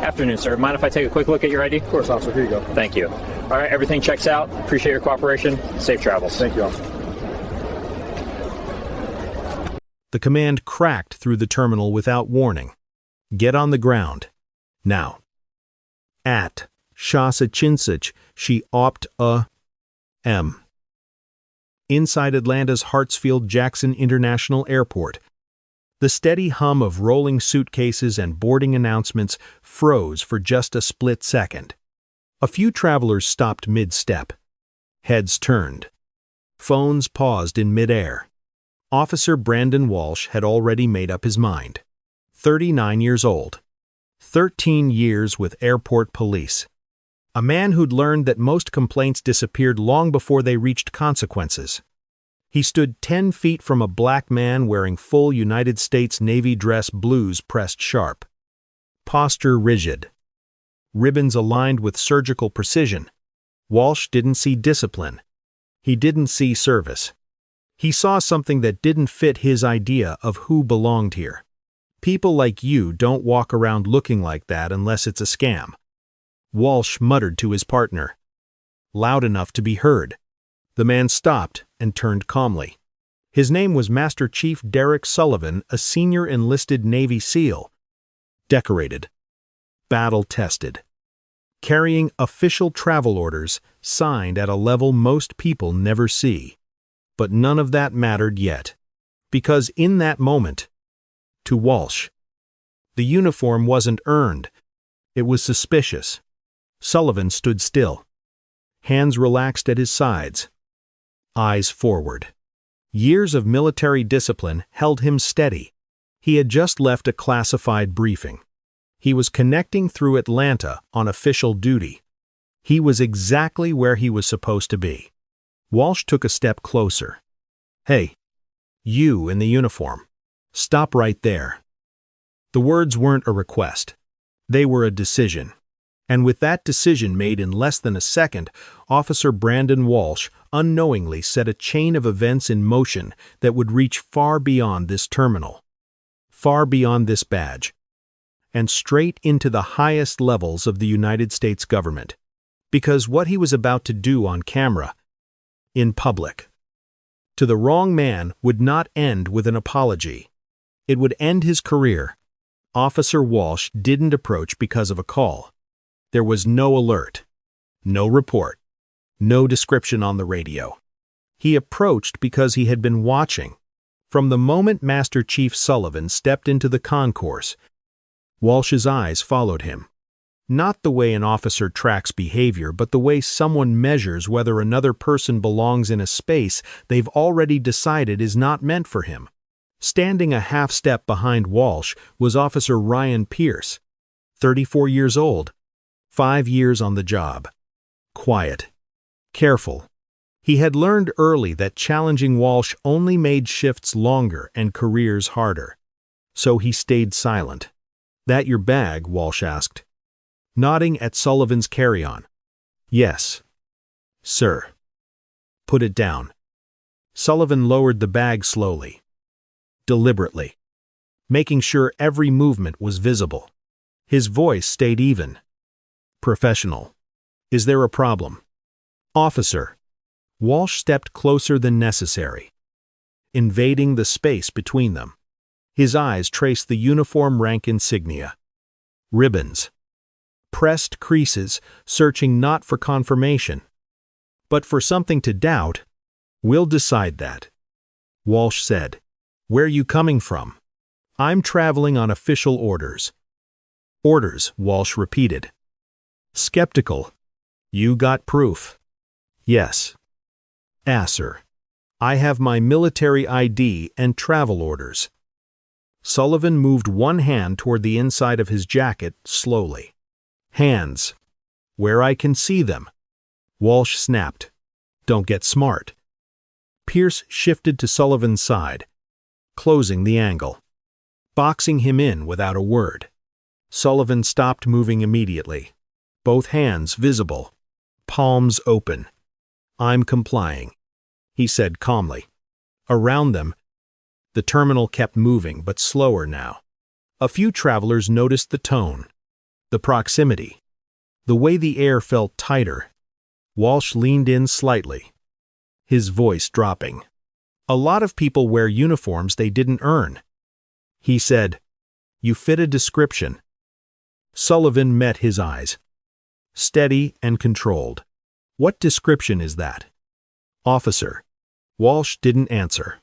Afternoon, sir. Mind if I take a quick look at your ID? Of course, officer. Here you go. Thank you. All right, everything checks out. Appreciate your cooperation. Safe travels. Thank you, officer. The command cracked through the terminal without warning. Get on the ground. Now. At Shasa she opt m. Inside Atlanta's Hartsfield-Jackson International Airport, the steady hum of rolling suitcases and boarding announcements froze for just a split second. A few travelers stopped mid-step. Heads turned. Phones paused in midair. Officer Brandon Walsh had already made up his mind. 39 years old. 13 years with airport police. A man who'd learned that most complaints disappeared long before they reached consequences. He stood 10 feet from a black man wearing full United States Navy dress blues pressed sharp. Posture rigid. Ribbons aligned with surgical precision. Walsh didn't see discipline. He didn't see service. He saw something that didn't fit his idea of who belonged here. People like you don't walk around looking like that unless it's a scam. Walsh muttered to his partner. Loud enough to be heard. The man stopped and turned calmly. His name was Master Chief Derek Sullivan, a senior enlisted Navy SEAL. Decorated. Battle-tested. Carrying official travel orders signed at a level most people never see. But none of that mattered yet. Because in that moment, to Walsh, the uniform wasn't earned. It was suspicious. Sullivan stood still. Hands relaxed at his sides. Eyes forward. Years of military discipline held him steady. He had just left a classified briefing. He was connecting through Atlanta on official duty. He was exactly where he was supposed to be. Walsh took a step closer. Hey, you in the uniform. Stop right there. The words weren't a request. They were a decision. And with that decision made in less than a second, Officer Brandon Walsh unknowingly set a chain of events in motion that would reach far beyond this terminal, far beyond this badge, and straight into the highest levels of the United States government. Because what he was about to do on camera, in public, to the wrong man would not end with an apology. It would end his career. Officer Walsh didn't approach because of a call. There was no alert, no report, no description on the radio. He approached because he had been watching. From the moment Master Chief Sullivan stepped into the concourse, Walsh's eyes followed him. Not the way an officer tracks behavior, but the way someone measures whether another person belongs in a space they've already decided is not meant for him. Standing a half step behind Walsh was Officer Ryan Pierce, 34 years old. 5 years on the job. Quiet. Careful. He had learned early that challenging Walsh only made shifts longer and careers harder. So he stayed silent. That your bag? Walsh asked, nodding at Sullivan's carry-on. Yes. Sir. Put it down. Sullivan lowered the bag slowly. Deliberately. Making sure every movement was visible. His voice stayed even. Professional. Is there a problem? Officer. Walsh stepped closer than necessary, invading the space between them. His eyes traced the uniform rank insignia. Ribbons. Pressed creases, searching not for confirmation, but for something to doubt. We'll decide that. Walsh said. Where you coming from? I'm traveling on official orders. Orders, Walsh repeated. Skeptical. You got proof? Yes. Sir. I have my military ID and travel orders. Sullivan moved one hand toward the inside of his jacket slowly. Hands. Where I can see them. Walsh snapped. Don't get smart. Pierce shifted to Sullivan's side, closing the angle, boxing him in without a word. Sullivan stopped moving immediately. Both hands visible, palms open. I'm complying, he said calmly. Around them, the terminal kept moving, but slower now. A few travelers noticed the tone. The proximity. The way the air felt tighter. Walsh leaned in slightly, his voice dropping. A lot of people wear uniforms they didn't earn. He said, "You fit a description." Sullivan met his eyes. Steady and controlled. "What description is that?" "Officer." Walsh didn't answer.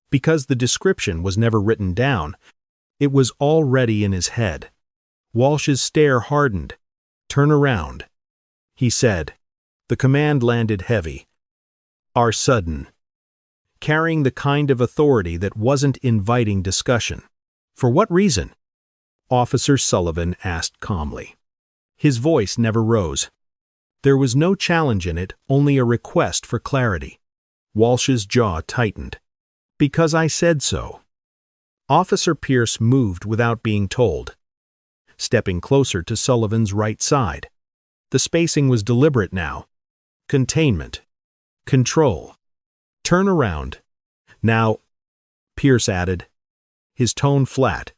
Because the description was never written down, it was already in his head. Walsh's stare hardened. "Turn around," he said. The command landed heavy. "Are sudden." Carrying the kind of authority that wasn't inviting discussion. "For what reason?" Officer Sullivan asked calmly. His voice never rose. There was no challenge in it, only a request for clarity. Walsh's jaw tightened. "Because I said so." Officer Pierce moved without being told, stepping closer to Sullivan's right side. The spacing was deliberate now. Containment. Control. "Turn around." "Now," Pierce added, his tone flat.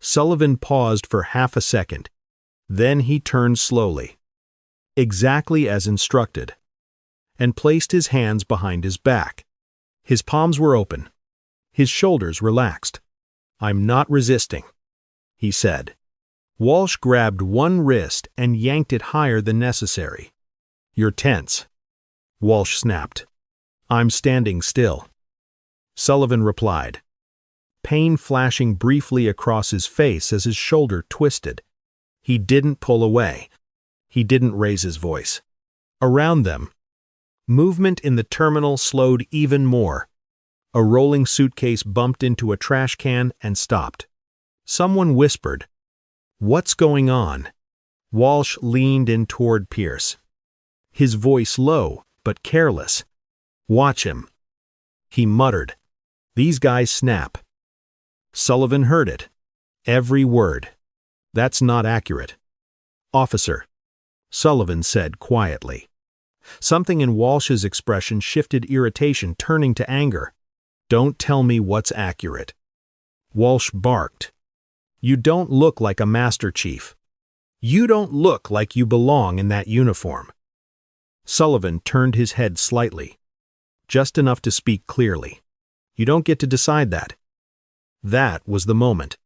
Sullivan paused for half a second. Then he turned slowly, exactly as instructed, and placed his hands behind his back. His palms were open, his shoulders relaxed. "I'm not resisting," he said. Walsh grabbed one wrist and yanked it higher than necessary. "You're tense," Walsh snapped. "I'm standing still." Sullivan replied, pain flashing briefly across his face as his shoulder twisted. He didn't pull away. He didn't raise his voice. Around them, movement in the terminal slowed even more. A rolling suitcase bumped into a trash can and stopped. Someone whispered, "What's going on?" Walsh leaned in toward Pierce, his voice low but careless. "Watch him." He muttered, "These guys snap." Sullivan heard it. Every word. "That's not accurate." "Officer," Sullivan said quietly. Something in Walsh's expression shifted irritation, turning to anger. "Don't tell me what's accurate." Walsh barked. "You don't look like a Master Chief. You don't look like you belong in that uniform." Sullivan turned his head slightly, just enough to speak clearly. "You don't get to decide that." That was the moment.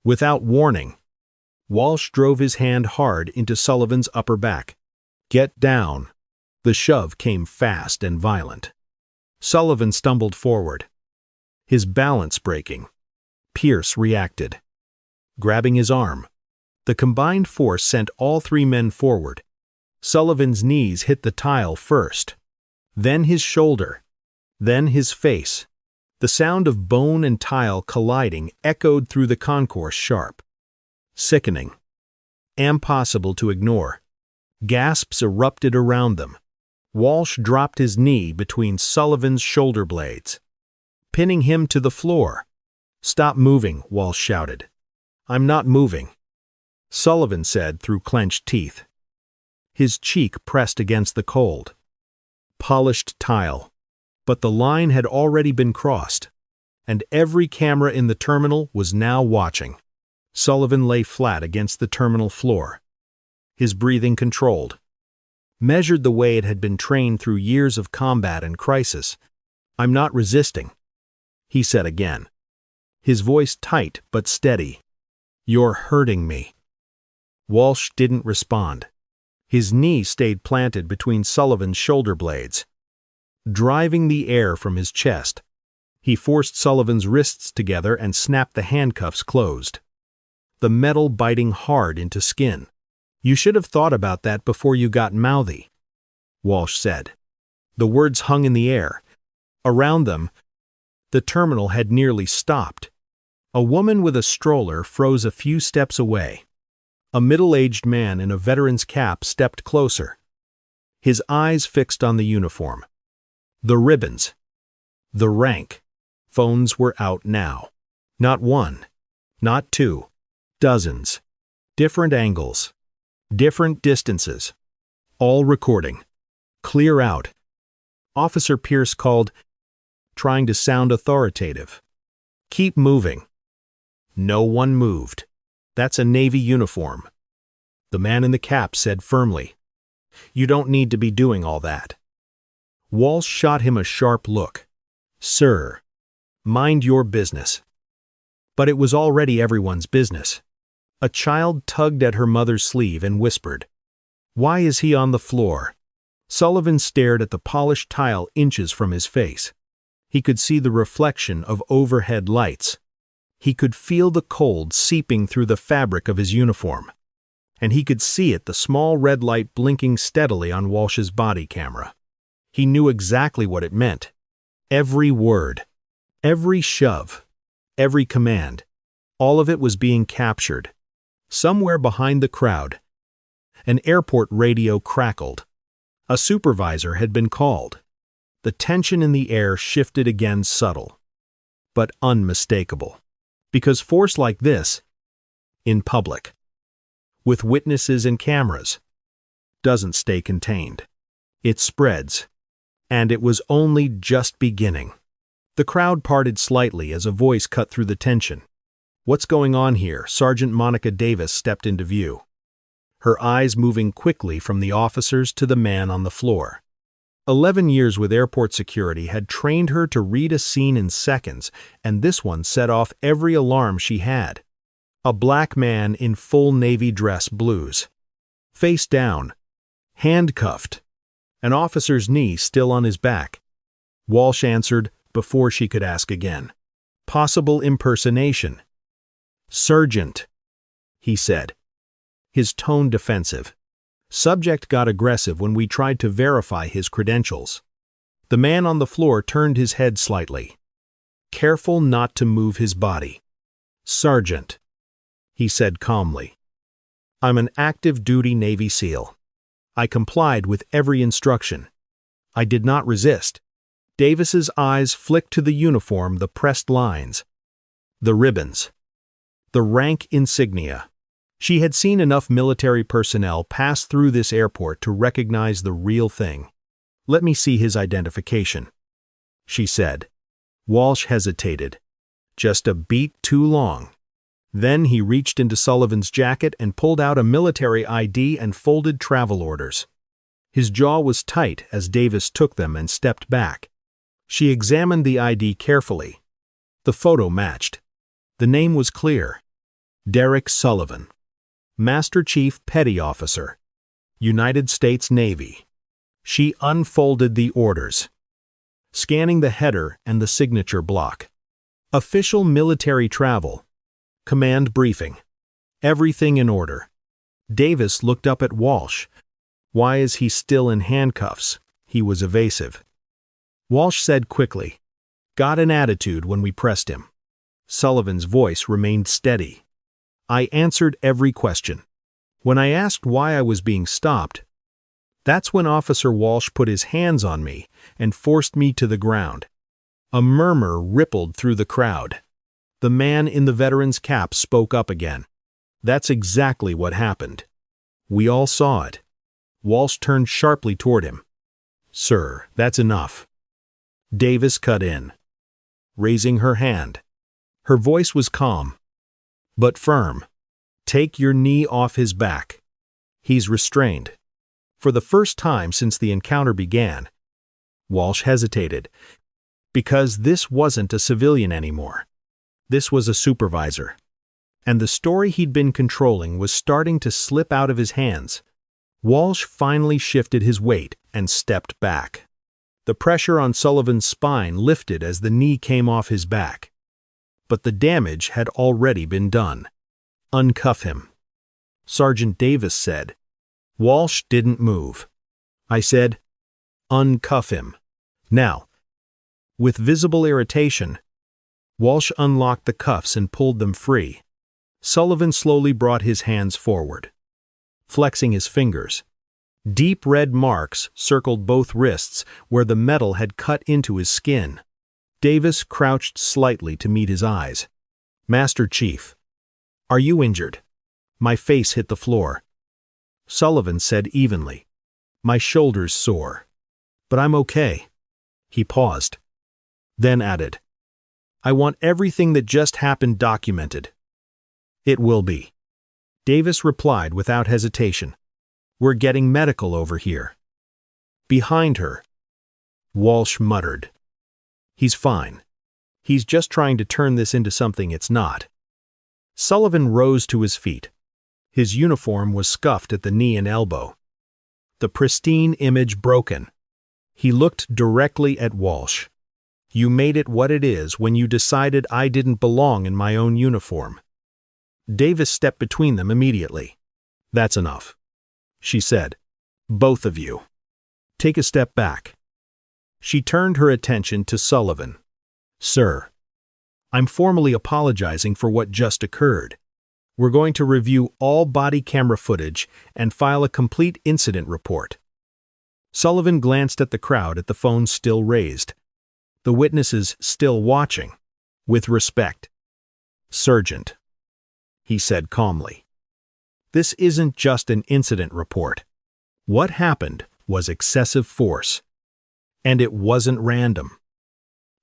Without warning, Walsh drove his hand hard into Sullivan's upper back. "Get down." The shove came fast and violent. Sullivan stumbled forward, his balance breaking. Pierce reacted, grabbing his arm. The combined force sent all three men forward. Sullivan's knees hit the tile first, then his shoulder, then his face. The sound of bone and tile colliding echoed through the concourse sharp. Sickening. Impossible to ignore. Gasps erupted around them. Walsh dropped his knee between Sullivan's shoulder blades, pinning him to the floor. "Stop moving," Walsh shouted. "I'm not moving," Sullivan said through clenched teeth. His cheek pressed against the cold, polished tile. But the line had already been crossed, and every camera in the terminal was now watching. Sullivan lay flat against the terminal floor, his breathing controlled, measured the way it had been trained through years of combat and crisis. "I'm not resisting," he said again, his voice tight but steady. "You're hurting me." Walsh didn't respond. His knee stayed planted between Sullivan's shoulder blades, driving the air from his chest. He forced Sullivan's wrists together and snapped the handcuffs closed, the metal biting hard into skin. "You should have thought about that before you got mouthy," Walsh said. The words hung in the air. Around them, the terminal had nearly stopped. A woman with a stroller froze a few steps away. A middle-aged man in a veteran's cap stepped closer, his eyes fixed on the uniform. The ribbons. The rank. Phones were out now. Not one. Not two. Dozens. Different angles. Different distances. All recording. "Clear out," Officer Pierce called, trying to sound authoritative. "Keep moving." No one moved. "That's a Navy uniform." The man in the cap said firmly. "You don't need to be doing all that." Walsh shot him a sharp look. "Sir, mind your business." But it was already everyone's business. A child tugged at her mother's sleeve and whispered, "Why is he on the floor?" Sullivan stared at the polished tile inches from his face. He could see the reflection of overhead lights. He could feel the cold seeping through the fabric of his uniform. And he could see the small red light blinking steadily on Walsh's body camera. He knew exactly what it meant. Every word, every shove, every command, all of it was being captured. Somewhere behind the crowd, an airport radio crackled. A supervisor had been called. The tension in the air shifted again, subtle, but unmistakable. Because force like this, in public, with witnesses and cameras, doesn't stay contained. It spreads, and it was only just beginning. The crowd parted slightly as a voice cut through the tension. "What's going on here?" Sergeant Monica Davis stepped into view, her eyes moving quickly from the officers to the man on the floor. 11 years with airport security had trained her to read a scene in seconds, and this one set off every alarm she had. A black man in full Navy dress blues, face down, handcuffed, an officer's knee still on his back. Walsh answered before she could ask again. "Possible impersonation." "Sergeant," he said, his tone defensive. Subject got aggressive when we tried to verify his credentials. The man on the floor turned his head slightly, careful not to move his body. "Sergeant," he said calmly, "I'm an active-duty Navy SEAL. I complied with every instruction. I did not resist." Davis's eyes flicked to the uniform, the pressed lines, the ribbons, the rank insignia. She had seen enough military personnel pass through this airport to recognize the real thing. "Let me see his identification," she said. Walsh hesitated, just a beat too long. Then he reached into Sullivan's jacket and pulled out a military ID and folded travel orders. His jaw was tight as Davis took them and stepped back. She examined the ID carefully. The photo matched. The name was clear. Derek Sullivan, Master Chief Petty Officer, United States Navy. She unfolded the orders, scanning the header and the signature block. Official military travel. Command briefing. Everything in order. Davis looked up at Walsh. "Why is he still in handcuffs?" He was evasive. Walsh said quickly, "Got an attitude when we pressed him." Sullivan's voice remained steady. "I answered every question. When I asked why I was being stopped, that's when Officer Walsh put his hands on me and forced me to the ground." A murmur rippled through the crowd. The man in the veteran's cap spoke up again. "That's exactly what happened. We all saw it." Walsh turned sharply toward him. "Sir, that's enough." Davis cut in, raising her hand. Her voice was calm, but firm. "Take your knee off his back. He's restrained." For the first time since the encounter began, Walsh hesitated, because this wasn't a civilian anymore. This was a supervisor, and the story he'd been controlling was starting to slip out of his hands. Walsh finally shifted his weight and stepped back. The pressure on Sullivan's spine lifted as the knee came off his back. But the damage had already been done. "Uncuff him," Sergeant Davis said. Walsh didn't move. I said, "Uncuff him." Now, with visible irritation, Walsh unlocked the cuffs and pulled them free. Sullivan slowly brought his hands forward, flexing his fingers. Deep red marks circled both wrists where the metal had cut into his skin. Davis crouched slightly to meet his eyes. "Master Chief, are you injured?" My face hit the floor. Sullivan said evenly, "My shoulder's sore, but I'm okay." He paused, then added, "I want everything that just happened documented." "It will be." Davis replied without hesitation. "We're getting medical over here." Behind her, Walsh muttered. "He's fine. He's just trying to turn this into something it's not." Sullivan rose to his feet. His uniform was scuffed at the knee and elbow, the pristine image broken. He looked directly at Walsh. "You made it what it is when you decided I didn't belong in my own uniform." Davis stepped between them immediately. "That's enough," she said. "Both of you. Take a step back." She turned her attention to Sullivan. "Sir, I'm formally apologizing for what just occurred. We're going to review all body camera footage and file a complete incident report." Sullivan glanced at the crowd at the phone still raised, the witnesses still watching, with respect. "Sergeant," he said calmly, "this isn't just an incident report. What happened was excessive force. And it wasn't random."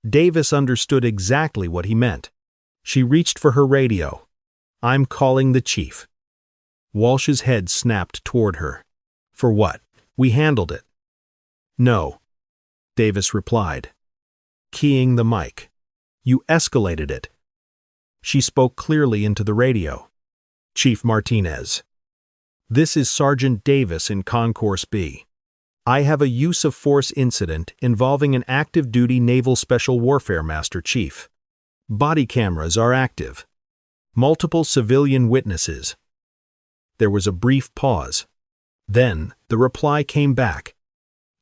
Davis understood exactly what he meant. She reached for her radio. "I'm calling the chief." Walsh's head snapped toward her. "For what? We handled it." "No," Davis replied, keying the mic. "You escalated it." She spoke clearly into the radio. "Chief Martinez, this is Sergeant Davis in Concourse B. I have a use of force incident involving an active duty Naval Special Warfare Master Chief. Body cameras are active. Multiple civilian witnesses." There was a brief pause. Then the reply came back,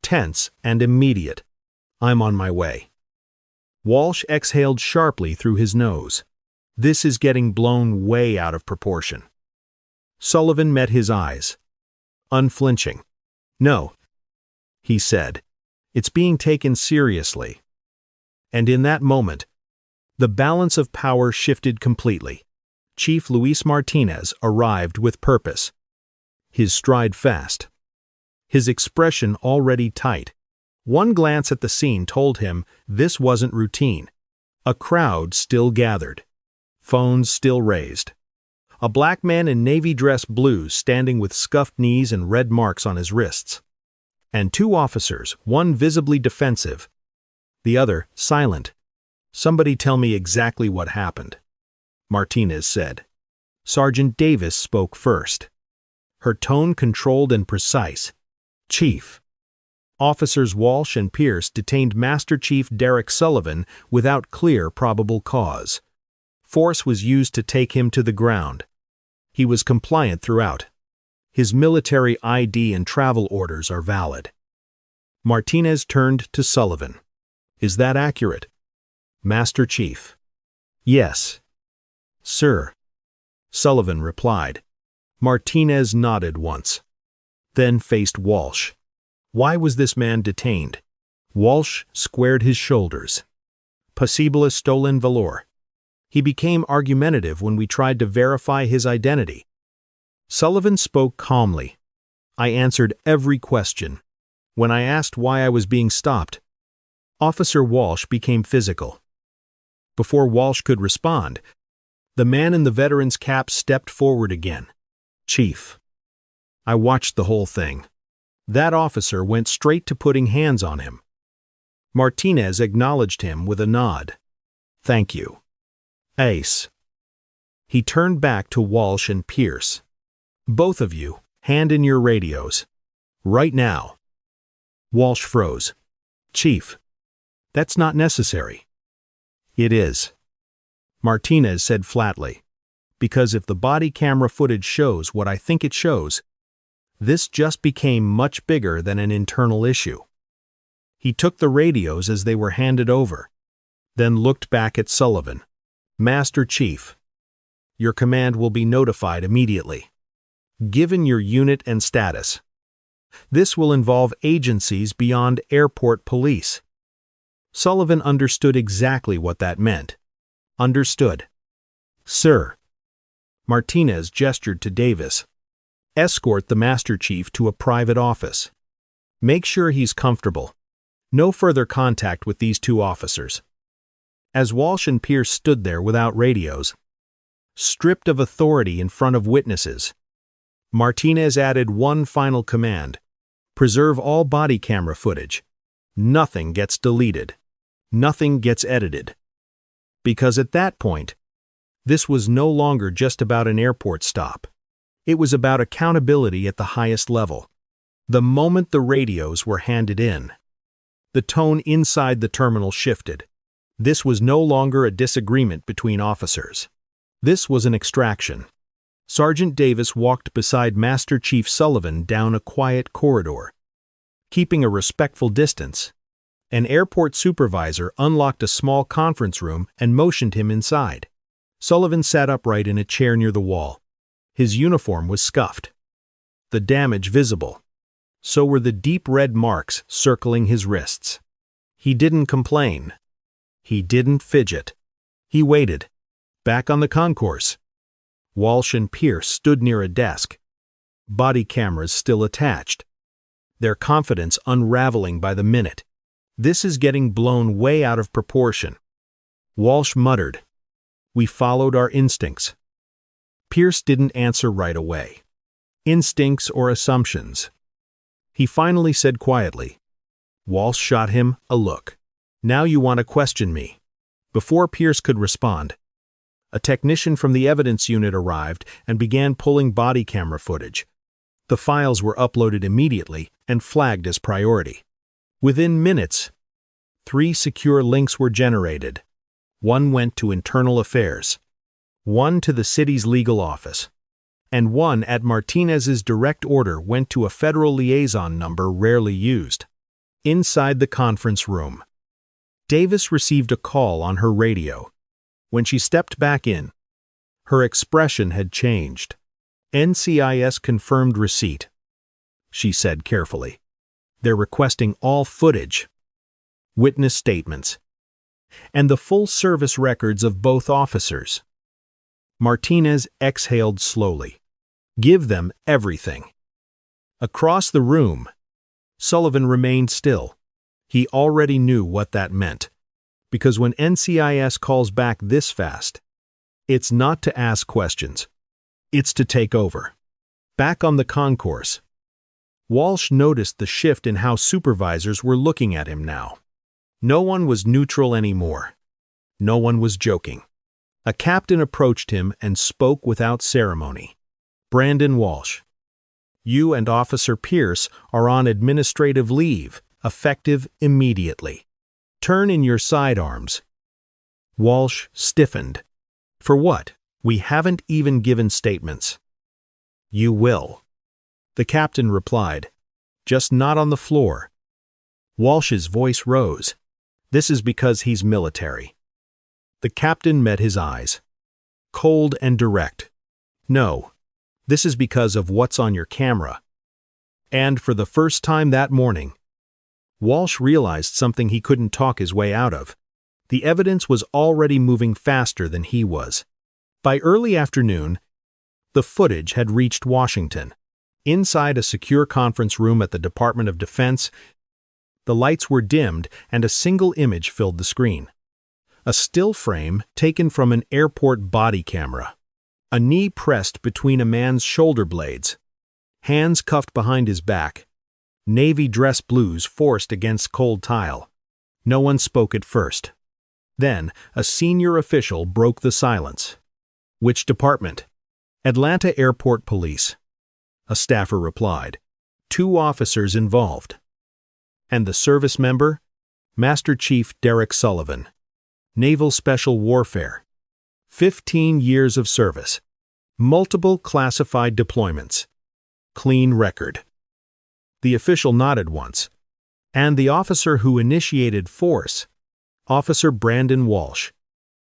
tense and immediate. "I'm on my way." Walsh exhaled sharply through his nose. "This is getting blown way out of proportion." Sullivan met his eyes, unflinching. "No," he said, "it's being taken seriously." And in that moment, the balance of power shifted completely. Chief Luis Martinez arrived with purpose, his stride fast, his expression already tight. One glance at the scene told him this wasn't routine. A crowd still gathered, phones still raised. A black man in navy dress blues standing with scuffed knees and red marks on his wrists. And two officers, one visibly defensive, the other silent. "Somebody tell me exactly what happened," Martinez said. Sergeant Davis spoke first, her tone controlled and precise. "Chief." Officers Walsh and Pierce detained Master Chief Derek Sullivan without clear probable cause. Force was used to take him to the ground. He was compliant throughout. His military ID and travel orders are valid. Martinez turned to Sullivan. "Is that accurate?" "Master Chief." "Yes, sir," Sullivan replied. Martinez nodded once, then faced Walsh. Why was this man detained? Walsh squared his shoulders. "Possible stolen valor." He became argumentative when we tried to verify his identity. Sullivan spoke calmly. "I answered every question. When I asked why I was being stopped, Officer Walsh became physical." Before Walsh could respond, the man in the veteran's cap stepped forward again. "Chief, I watched the whole thing. That officer went straight to putting hands on him." Martinez acknowledged him with a nod. "Thank you. Ace." He turned back to Walsh and Pierce. "Both of you, hand in your radios. Right now." Walsh froze. "Chief, that's not necessary." "It is," Martinez said flatly, "because if the body camera footage shows what I think it shows, this just became much bigger than an internal issue." He took the radios as they were handed over, then looked back at Sullivan. "Master Chief, your command will be notified immediately, given your unit and status. This will involve agencies beyond airport police." Sullivan understood exactly what that meant. Understood. "Sir," Martinez gestured to Davis, "escort the Master Chief to a private office. Make sure he's comfortable. No further contact with these two officers." As Walsh and Pierce stood there without radios, stripped of authority in front of witnesses. Martinez added one final command: preserve all body camera footage. Nothing gets deleted. Nothing gets edited. Because at that point, this was no longer just about an airport stop. It was about accountability at the highest level. The moment the radios were handed in, the tone inside the terminal shifted. This was no longer a disagreement between officers. This was an extraction. Sergeant Davis walked beside Master Chief Sullivan down a quiet corridor. Keeping a respectful distance, an airport supervisor unlocked a small conference room and motioned him inside. Sullivan sat upright in a chair near the wall. His uniform was scuffed, the damage visible. So were the deep red marks circling his wrists. He didn't complain. He didn't fidget. He waited, back on the concourse. Walsh and Pierce stood near a desk, body cameras still attached, their confidence unraveling by the minute. This is getting blown way out of proportion. Walsh muttered, "We followed our instincts." Pierce didn't answer right away. Instincts or assumptions? He finally said quietly. Walsh shot him a look. "Now you want to question me." Before Pierce could respond, a technician from the evidence unit arrived and began pulling body camera footage. The files were uploaded immediately and flagged as priority. Within minutes, 3 secure links were generated. One went to Internal Affairs, one to the city's legal office, and one at Martinez's direct order went to a federal liaison number rarely used. Inside the conference room, Davis received a call on her radio. When she stepped back in, her expression had changed. "NCIS confirmed receipt," she said carefully. "They're requesting all footage, witness statements, and the full service records of both officers." Martinez exhaled slowly. "Give them everything." Across the room, Sullivan remained still. He already knew what that meant, because when NCIS calls back this fast, it's not to ask questions. It's to take over. Back on the concourse, Walsh noticed the shift in how supervisors were looking at him now. No one was neutral anymore. No one was joking. A captain approached him and spoke without ceremony. "Brandon Walsh, you and Officer Pierce are on administrative leave, effective immediately. Turn in your sidearms." Walsh stiffened. "For what? We haven't even given statements." "You will," the captain replied, "just not on the floor." Walsh's voice rose. "This is because he's military." The captain met his eyes, cold and direct. "No, this is because of what's on your camera." And for the first time that morning, Walsh realized something he couldn't talk his way out of. The evidence was already moving faster than he was. By early afternoon, the footage had reached Washington. Inside a secure conference room at the Department of Defense, the lights were dimmed and a single image filled the screen. A still frame taken from an airport body camera. A knee pressed between a man's shoulder blades. Hands cuffed behind his back. Navy dress blues forced against cold tile. No one spoke at first. Then, a senior official broke the silence. "Which department?" "Atlanta Airport Police." A staffer replied. 2 officers involved. "And the service member?" "Master Chief Derek Sullivan. Naval Special Warfare. 15 years of service. Multiple classified deployments. Clean record." The official nodded once. "And the officer who initiated force?" "Officer Brandon Walsh.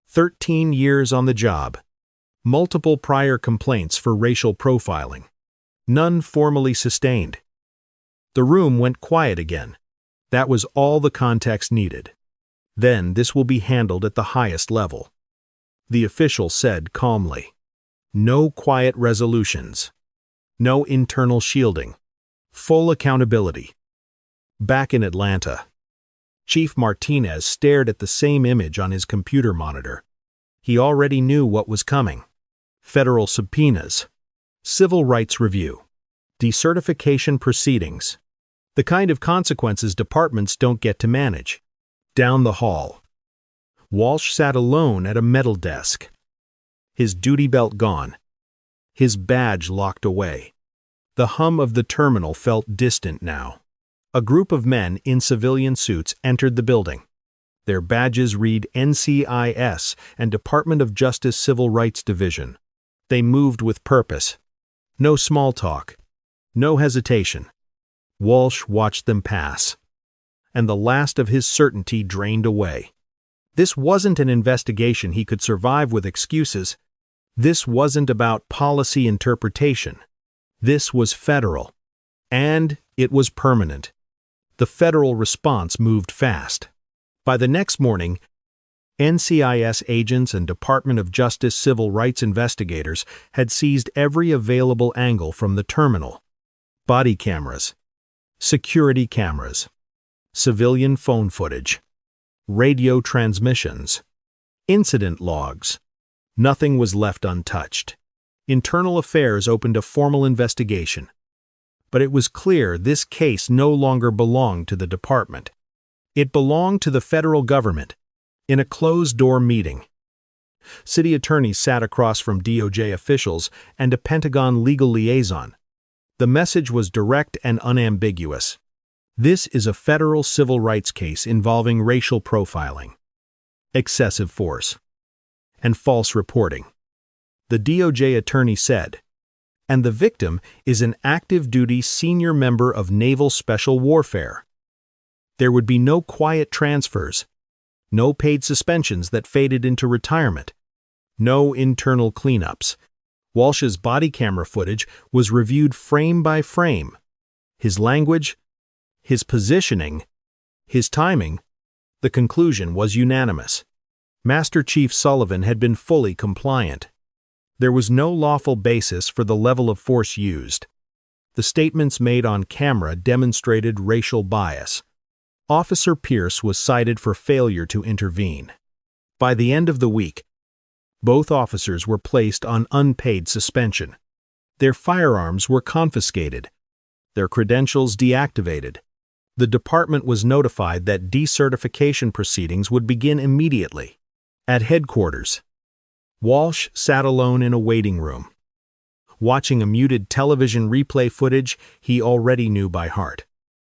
13 years on the job. Multiple prior complaints for racial profiling. None formally sustained." The room went quiet again. That was all the context needed. "Then this will be handled at the highest level," the official said calmly. "No quiet resolutions. No internal shielding. Full accountability." Back in Atlanta, Chief Martinez stared at the same image on his computer monitor. He already knew what was coming. federal subpoenas, civil rights review, decertification proceedings, the kind of consequences departments don't get to manage. Down the hall, Walsh sat alone at a metal desk, his duty belt gone, his badge locked away. The hum of the terminal felt distant now. A group of men in civilian suits entered the building. Their badges read NCIS and Department of Justice Civil Rights Division. They moved with purpose. No small talk. No hesitation. Walsh watched them pass. And the last of his certainty drained away. This wasn't an investigation he could survive with excuses. This wasn't about policy interpretation. This was federal. And it was permanent. The federal response moved fast. By the next morning, NCIS agents and Department of Justice civil rights investigators had seized every available angle from the terminal. Body cameras, security cameras, civilian phone footage, radio transmissions, incident logs. Nothing was left untouched. Internal Affairs opened a formal investigation. But it was clear this case no longer belonged to the department. It belonged to the federal government, in a closed-door meeting. City attorneys sat across from DOJ officials and a Pentagon legal liaison. The message was direct and unambiguous. This is a federal civil rights case involving racial profiling, excessive force, and false reporting. The DOJ attorney said, and the victim is an active-duty senior member of Naval Special Warfare. There would be no quiet transfers, no paid suspensions that faded into retirement, no internal cleanups. Walsh's body camera footage was reviewed frame by frame. His language, his positioning, his timing, the conclusion was unanimous. Master Chief Sullivan had been fully compliant. There was no lawful basis for the level of force used. The statements made on camera demonstrated racial bias. Officer Pierce was cited for failure to intervene. By the end of the week, both officers were placed on unpaid suspension. Their firearms were confiscated. Their credentials deactivated. The department was notified that decertification proceedings would begin immediately. At headquarters, Walsh sat alone in a waiting room, watching a muted television replay footage he already knew by heart.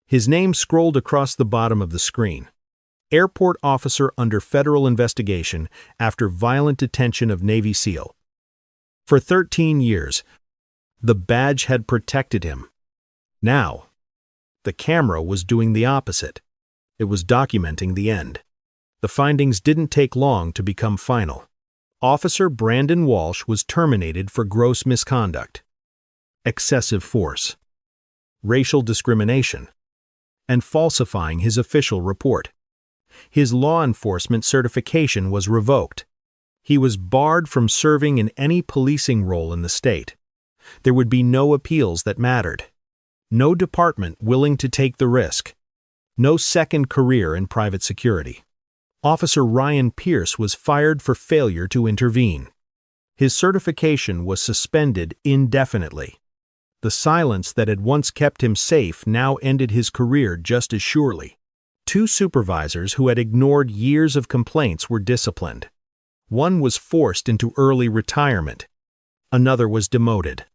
His name scrolled across the bottom of the screen. Airport officer under federal investigation after violent detention of Navy SEAL. For 13 years, the badge had protected him. Now, the camera was doing the opposite. It was documenting the end. The findings didn't take long to become final. Officer Brandon Walsh was terminated for gross misconduct, excessive force, racial discrimination, and falsifying his official report. His law enforcement certification was revoked. He was barred from serving in any policing role in the state. There would be no appeals that mattered. No department willing to take the risk. No second career in private security. Officer Ryan Pierce was fired for failure to intervene. His certification was suspended indefinitely. The silence that had once kept him safe now ended his career just as surely. 2 supervisors who had ignored years of complaints were disciplined. One was forced into early retirement. Another was demoted.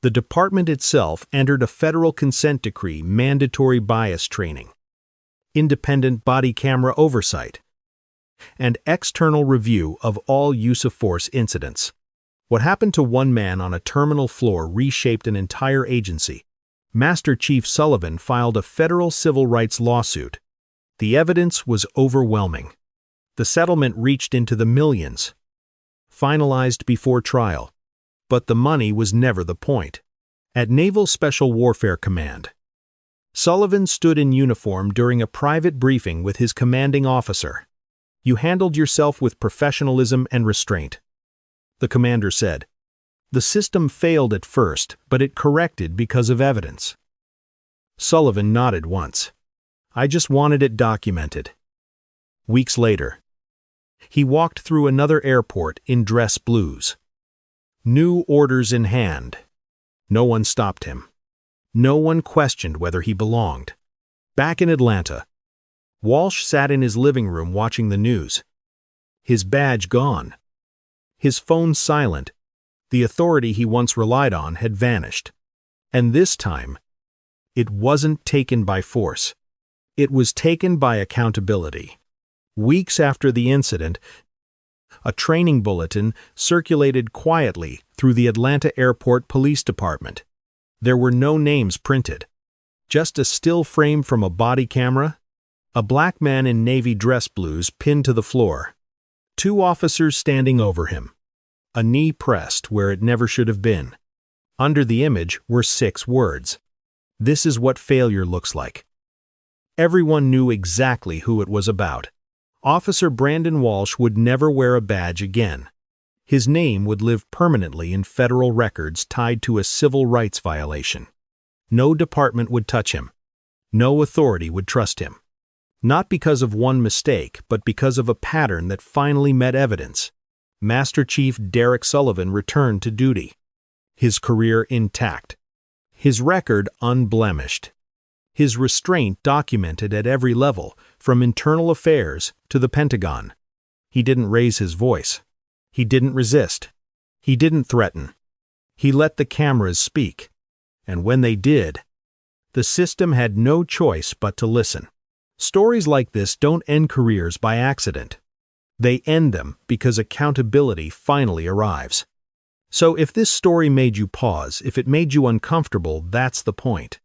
The department itself entered a federal consent decree mandatory bias training, independent body camera oversight, and external review of all use-of-force incidents. What happened to one man on a terminal floor reshaped an entire agency. Master Chief Sullivan filed a federal civil rights lawsuit. The evidence was overwhelming. The settlement reached into the millions, finalized before trial. But the money was never the point. At Naval Special Warfare Command, Sullivan stood in uniform during a private briefing with his commanding officer. "You handled yourself with professionalism and restraint," the commander said. "The system failed at first, but it corrected because of evidence." Sullivan nodded once. "I just wanted it documented." Weeks later, he walked through another airport in dress blues. New orders in hand. No one stopped him. No one questioned whether he belonged. Back in Atlanta, Walsh sat in his living room watching the news. His badge gone. His phone silent. The authority he once relied on had vanished. And this time, it wasn't taken by force. It was taken by accountability. Weeks after the incident, a training bulletin circulated quietly through the Atlanta Airport Police Department. There were no names printed. Just a still frame from a body camera, a black man in navy dress blues pinned to the floor, 2 officers standing over him, a knee pressed where it never should have been. Under the image were 6 words. This is what failure looks like. Everyone knew exactly who it was about. Officer Brandon Walsh would never wear a badge again. His name would live permanently in federal records tied to a civil rights violation. No department would touch him. No authority would trust him. Not because of one mistake, but because of a pattern that finally met evidence. Master Chief Derek Sullivan returned to duty. His career intact. His record unblemished. His restraint documented at every level, from internal affairs to the Pentagon. He didn't raise his voice. He didn't resist. He didn't threaten. He let the cameras speak. And when they did, the system had no choice but to listen. Stories like this don't end careers by accident. They end them because accountability finally arrives. So if this story made you pause, if it made you uncomfortable, that's the point.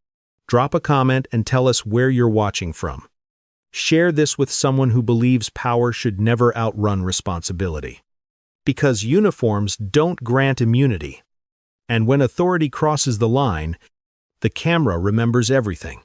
Drop a comment and tell us where you're watching from. Share this with someone who believes power should never outrun responsibility. Because uniforms don't grant immunity. And when authority crosses the line, the camera remembers everything.